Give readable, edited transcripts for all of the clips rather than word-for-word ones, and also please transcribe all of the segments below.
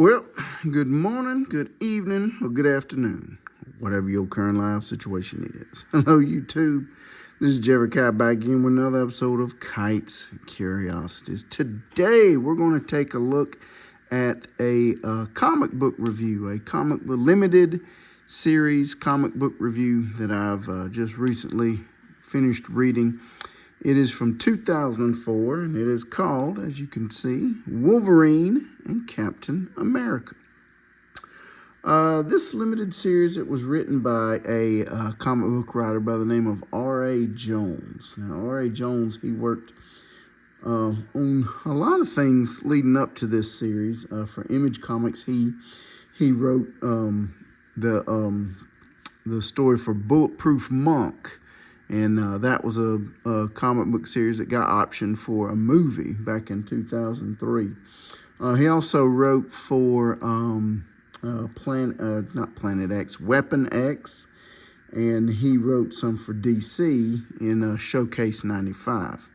Well, good morning, good evening, or good afternoon, whatever your current life situation is. Hello, YouTube. This is Jerry Kite back again with another episode of Kites and Curiosities. Today, we're going to take a look at a comic book review, a comic book limited series comic book review that I've just recently finished reading. It is from 2004, and it is called, as you can see, Wolverine and Captain America. This limited series, it was written by a comic book writer by the name of R.A. Jones. Now, R.A. Jones, he worked on a lot of things leading up to this series. For Image Comics, he wrote the story for Bulletproof Monk. And that was a comic book series that got optioned for a movie back in 2003. He also wrote for not Planet X, Weapon X, and he wrote some for DC in Showcase 95.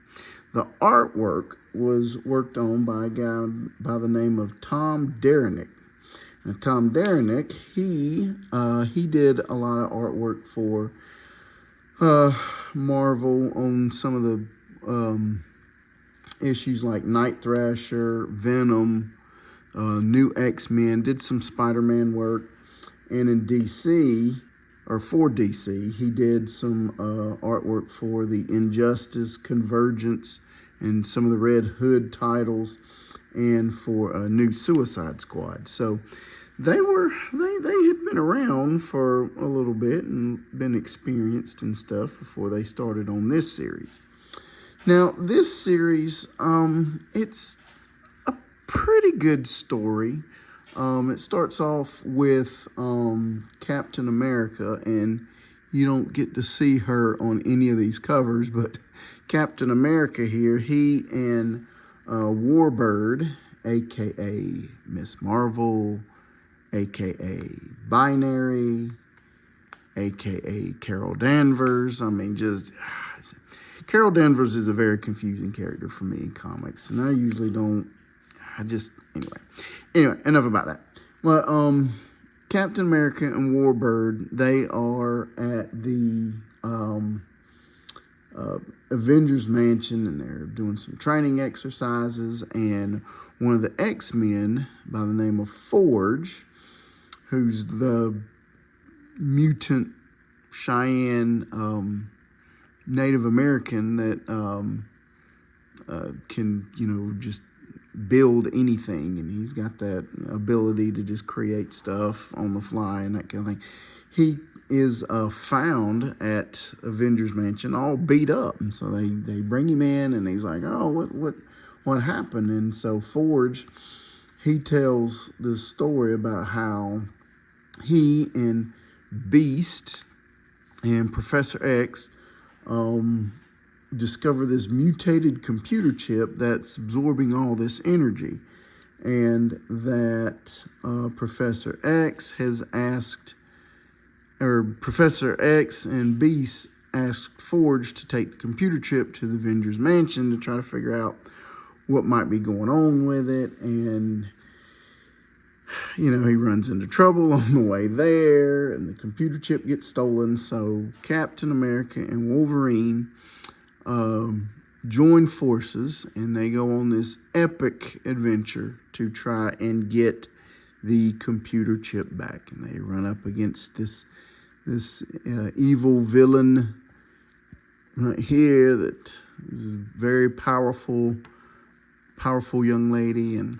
The artwork was worked on by a guy by the name of Tom Derenick. Now, Tom Derenick, he did a lot of artwork for Marvel on some of the issues like Night Thrasher, Venom, New X-Men, did some Spider-Man work, and in DC, or for DC, he did some artwork for the Injustice, Convergence, and some of the Red Hood titles, and for a new Suicide Squad. So they had been around for a little bit and been experienced and stuff before they started on this series. Now, this series, it's a pretty good story. It starts off with Captain America, and you don't get to see her on any of these covers, but Captain America here, he and Warbird, a.k.a. Miss Marvel, a.k.a. Binary, a.k.a. Carol Danvers. I mean, Carol Danvers is a very confusing character for me in comics, and I usually don't, anyway, enough about that. Well, Captain America and Warbird, they are at the Avengers Mansion, and they're doing some training exercises, and one of the X-Men by the name of Forge, who's the mutant Cheyenne Native American that can, just build anything, and he's got that ability to just create stuff on the fly and that kind of thing. He is found at Avengers Mansion all beat up, and so they bring him in, and he's like, oh, what happened? And so Forge, he tells this story about how he and Beast and Professor X discover this mutated computer chip that's absorbing all this energy, and that Professor X and Beast asked Forge to take the computer chip to the Avengers Mansion to try to figure out what might be going on with it. And he runs into trouble on the way there, and the computer chip gets stolen. So Captain America and Wolverine join forces, and they go on this epic adventure to try and get the computer chip back. And they run up against this evil villain right here that is a very powerful young lady, and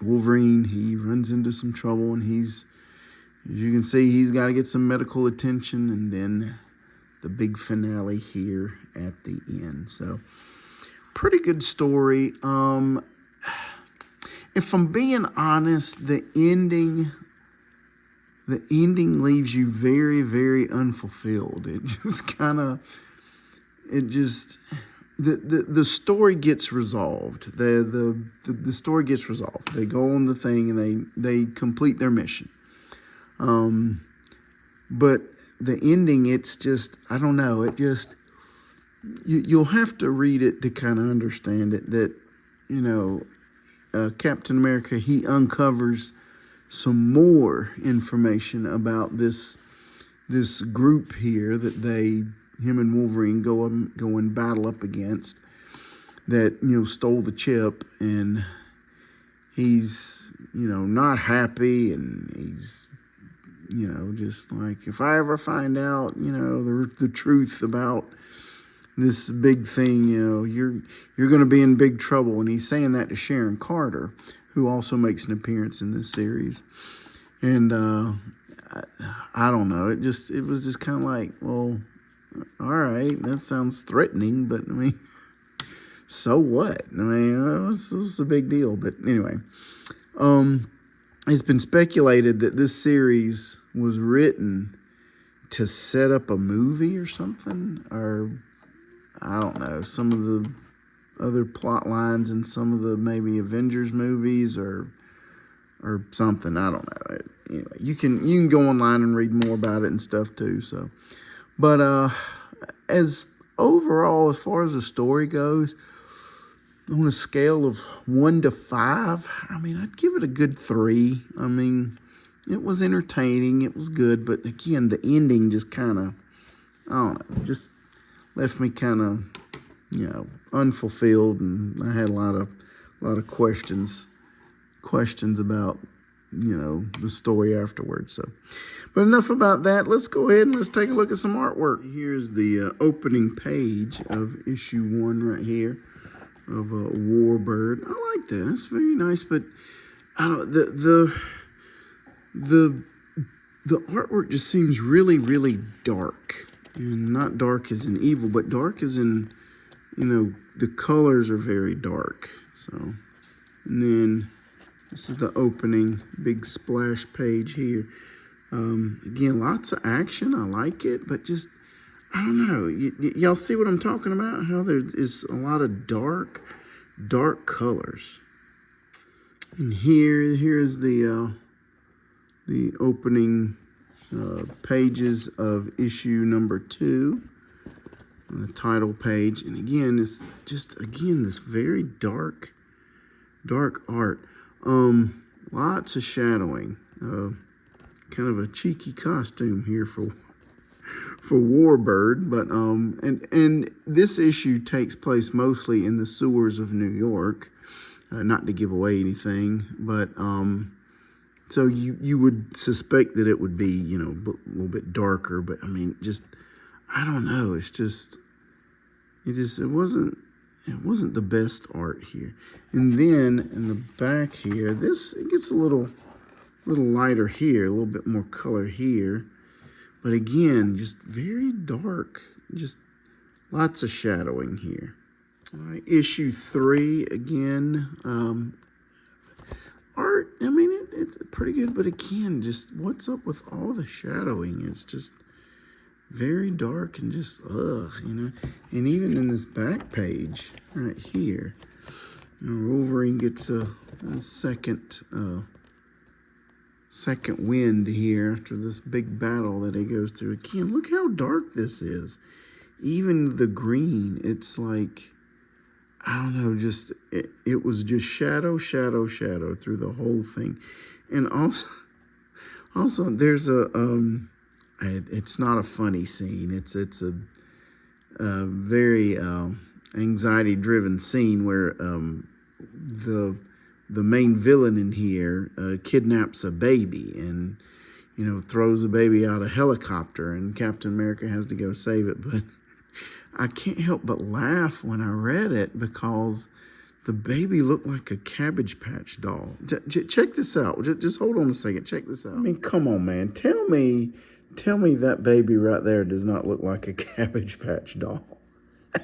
Wolverine, he runs into some trouble, and as you can see, he's got to get some medical attention, and then the big finale here at the end. So, pretty good story. If I'm being honest, the ending leaves you very, very unfulfilled. The story gets resolved. The story gets resolved. They go on the thing, and they complete their mission. But the ending, it's just, I don't know. It just, you'll have to read it to kind of understand it. That Captain America, he uncovers some more information about this group here that him and Wolverine go and battle up against, that stole the chip, and he's not happy, and he's just like, if I ever find out the truth about this big thing, you're going to be in big trouble. And he's saying that to Sharon Carter, who also makes an appearance in this series. And I don't know, it was just kind of like, well, all right, that sounds threatening, but I mean, so what? I mean, what's the big deal? But anyway, it's been speculated that this series was written to set up a movie or something, or I don't know, some of the other plot lines in some of the maybe Avengers movies or something. I don't know. Anyway, you can go online and read more about it and stuff too. So, but as overall, as far as the story goes, on a scale of 1 to 5, I mean, I'd give it a good 3. I mean, it was entertaining, it was good, but again, the ending just kind of, I don't know, just left me kind of, unfulfilled, and I had a lot of questions about, the story afterwards. So, but enough about that. Let's go ahead and let's take a look at some artwork. Here's the opening page of issue 1 right here of Warbird. I like that. It's very nice, but I don't the artwork just seems really, really dark. And not dark as in evil, but dark as in, the colors are very dark. So, and then this is the opening big splash page here. Again, lots of action. I like it, but just, I don't know. Y'all see what I'm talking about? How there is a lot of dark colors. And here's the opening pages of issue number 2, the title page. And again, it's just, this very dark art. Lots of shadowing. Kind of a cheeky costume here for Warbird, but and this issue takes place mostly in the sewers of New York. Not to give away anything, but so you would suspect that it would be, a little bit darker, but I mean, just, I don't know. It wasn't the best art here. And then in the back here, it gets a little lighter here, a little bit more color here. But again, just very dark, just lots of shadowing here. All right, issue 3, again, art, I mean, it's pretty good, but again, just what's up with all the shadowing? It's just very dark and just, And even in this back page right here, Wolverine gets a second wind here after this big battle that he goes through. Again, look how dark this is. Even the green, it's like, I don't know, just, it was just shadow through the whole thing. And also there's it's not a funny scene. It's a very anxiety-driven scene where the main villain in here kidnaps a baby and throws a baby out a helicopter, and Captain America has to go save it. But I can't help but laugh when I read it because the baby looked like a Cabbage Patch doll. Check this out. Just hold on a second. Check this out. I mean, come on, man. Tell me that baby right there does not look like a Cabbage Patch doll. I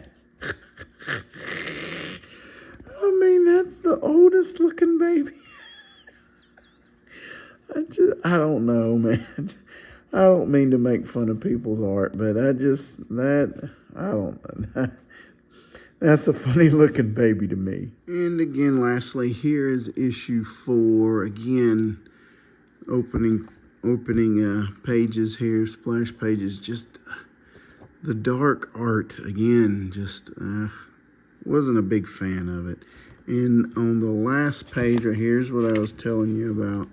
mean, that's the oldest looking baby. I don't know, man. I don't mean to make fun of people's art, but I don't know. That's a funny looking baby to me. And again, lastly, here is issue 4. Again, opening pages here, splash pages. Just the dark art again. Just wasn't a big fan of it. And on the last page right here's what I was telling you about.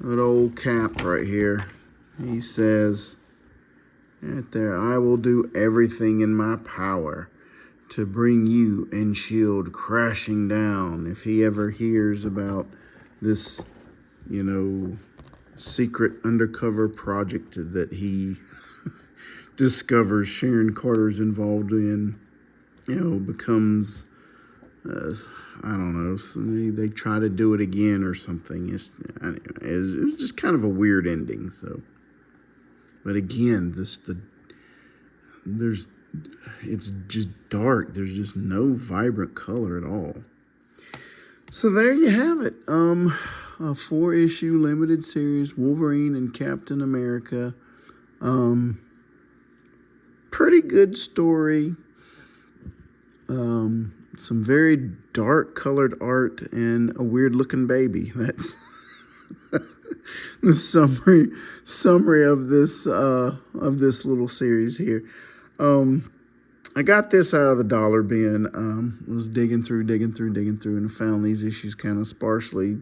That old Cap right here. He says, right there, I will do everything in my power to bring you and S.H.I.E.L.D. crashing down. If he ever hears about this, you know, secret undercover project that he discovers Sharon Carter's involved in, you know, becomes, I don't know, so they try to do it again or something. It was just kind of a weird ending. So, but again, it's just dark. There's just no vibrant color at all. So there you have it. A 4-issue limited series, Wolverine and Captain America. Pretty good story. Some very dark colored art and a weird looking baby. That's the summary of this little series here. I got this out of the dollar bin. Was digging through, and I found these issues kind of sparsely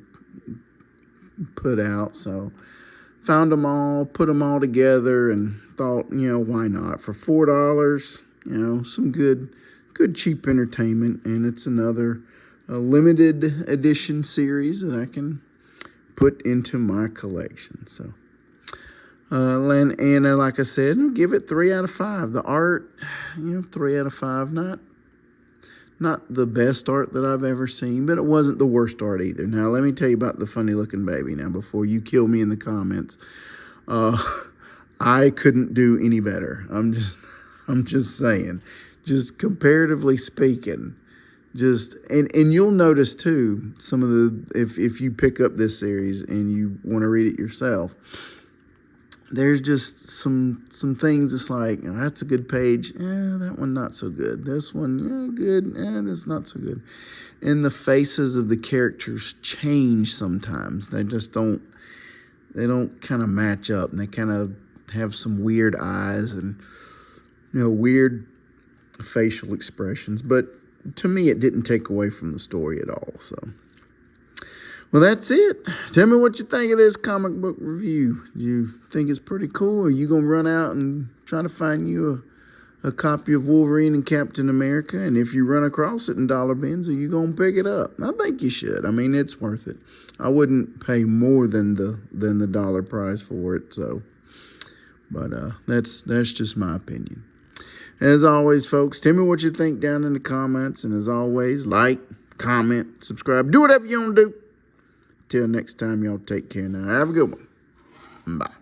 put out. So found them all, put them all together, and thought, you know, why not? For $4, you know, some good cheap entertainment, and it's another limited edition series that I can put into my collection. So, and like I said, I'll give it 3 out of 5. The art, you know, 3 out of 5. Not the best art that I've ever seen, but it wasn't the worst art either. Now, let me tell you about the funny looking baby now before you kill me in the comments. I couldn't do any better. I'm just saying. Just comparatively speaking, and you'll notice too, some of the, if you pick up this series and you want to read it yourself, there's just some things it's like, oh, that's a good page, that one not so good, this one, good, that's not so good. And the faces of the characters change sometimes. They don't kind of match up, and they kind of have some weird eyes and, you know, weird facial expressions, but to me it didn't take away from the story at all. So, well, that's it. Tell me what you think of this comic book review. Do you think it's pretty cool, or are you gonna run out and try to find you a copy of Wolverine and Captain America? And if you run across it in dollar bins, are you gonna pick it up? I think you should. I mean, it's worth it. I wouldn't pay more than the dollar price for it. So, but that's just my opinion. As always, folks, tell me what you think down in the comments. And as always, like, comment, subscribe. Do whatever you want to do. Till next time, y'all take care now. Have a good one. Bye.